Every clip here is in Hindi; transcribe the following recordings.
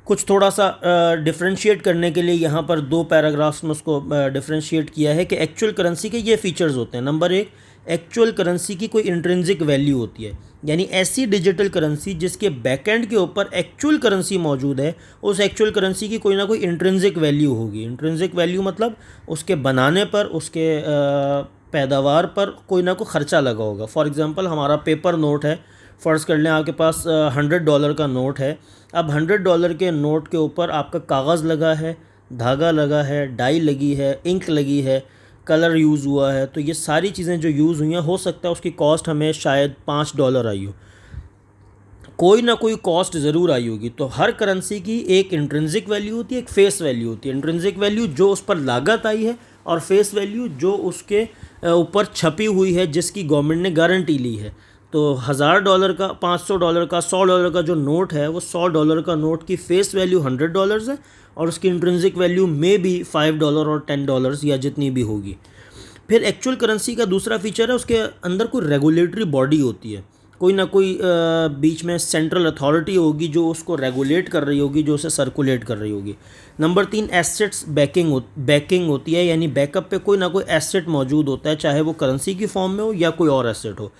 कुछ थोड़ा सा डिफरेंशिएट करने के लिए यहाँ पर 2 पैराग्राफ्स में उसको डिफरेंशिएट किया है कि एक्चुअल करेंसी के ये फीचर्स होते हैं। नंबर 1, एक्चुअल करेंसी की कोई इंट्रिंसिक वैल्यू होती है, यानी ऐसी डिजिटल करेंसी जिसके बैकएंड के ऊपर एक्चुअल करेंसी मौजूद है, उस एक्चुअल करेंसी की कोई ना कोई इंट्रिंसिक वैल्यू होगी। इंट्रिंसिक वैल्यू मतलब उसके बनाने पर, उसके पैदावार पर कोई ना कोई ख़र्चा लगा होगा। फॉर एग्ज़ाम्पल हमारा पेपर नोट है, फ़र्ज़ कर लें आपके पास $100 का नोट है। अब $100 के नोट के ऊपर आपका कागज़ लगा है, धागा लगा है, डाई लगी है, इंक लगी है, कलर यूज़ हुआ है, तो ये सारी चीज़ें जो यूज़ हुई हैं, हो सकता है उसकी कॉस्ट हमें शायद $5 आई हो, कोई ना कोई कॉस्ट ज़रूर आई होगी। तो हर करेंसी की एक इंट्रिंसिक वैल्यू होती है, एक फेस वैल्यू होती है। इंट्रिंसिक वैल्यू जो उस पर लागत आई है, और फेस वैल्यू जो उसके ऊपर छपी हुई है, जिसकी गवर्नमेंट ने गारंटी ली है। तो $1000 का, $500 का, $100 का जो नोट है, वो $100 का नोट की फेस वैल्यू $100 है, और उसकी इंट्रिंसिक वैल्यू में भी $5 और $10 या जितनी भी होगी। फिर एक्चुअल करेंसी का दूसरा फीचर है, उसके अंदर कोई रेगुलेटरी बॉडी होती है, कोई ना कोई बीच में सेंट्रल अथॉरिटी होगी जो उसको रेगुलेट कर रही होगी, जो उसे सर्कुलेट कर रही होगी। नंबर 3, एसेट्स बैकिंग होती है, यानी बैकअप पे कोई ना कोई एसेट मौजूद होता है, चाहे वो करेंसी की फॉर्म में हो या कोई और एसेट हो।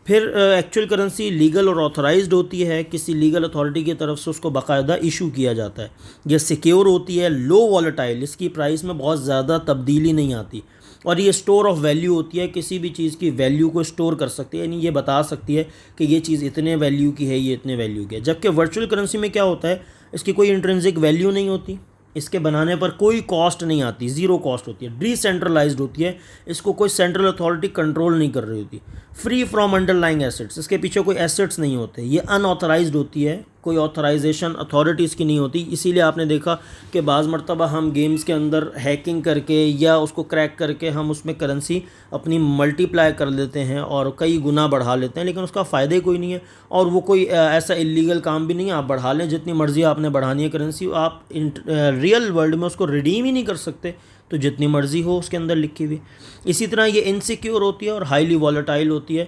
फिर एक्चुअल करेंसी लीगल और ऑथराइज्ड होती है, किसी लीगल अथॉरिटी की तरफ से उसको बाकायदा इशू किया जाता है। यह सिक्योर होती है, लो वॉलेटाइल, इसकी प्राइस में बहुत ज़्यादा तब्दीली नहीं आती, और ये स्टोर ऑफ वैल्यू होती है, किसी भी चीज़ की वैल्यू को स्टोर कर सकती है, यानी ये बता सकती है कि ये चीज़ इतने वैल्यू की है, ये इतने वैल्यू की है। जबकि वर्चुअल करेंसी में क्या होता है, इसकी कोई इंट्रिंसिक वैल्यू नहीं होती, इसके बनाने पर कोई कॉस्ट नहीं आती, ज़ीरो कॉस्ट होती है, डिसेंट्रलाइज्ड होती है, इसको कोई सेंट्रल अथॉरिटी कंट्रोल नहीं कर रही होती, फ्री फ्रॉम अंडरलाइंग एसेट्स, इसके पीछे कोई एसेट्स नहीं होते, ये अनऑथराइज्ड होती है, कोई ऑथराइजेशन अथॉरिटीज़ की नहीं होती। इसीलिए आपने देखा कि बाज़ मरतबा हम गेम्स के अंदर हैकिंग करके या उसको क्रैक करके हम उसमें करेंसी अपनी मल्टीप्लाई कर लेते हैं और कई गुना बढ़ा लेते हैं, लेकिन उसका फ़ायदा ही कोई नहीं है, और वो कोई ऐसा इलीगल काम भी नहीं है। आप बढ़ा लें जितनी मर्ज़ी आपने बढ़ानी है करेंसी, आप रियल वर्ल्ड में उसको रिडीम ही नहीं कर सकते, तो जितनी मर्ज़ी हो उसके अंदर लिखी हुई। इसी तरह ये इनसिक्योर होती है और हाईली वॉलेटाइल होती है,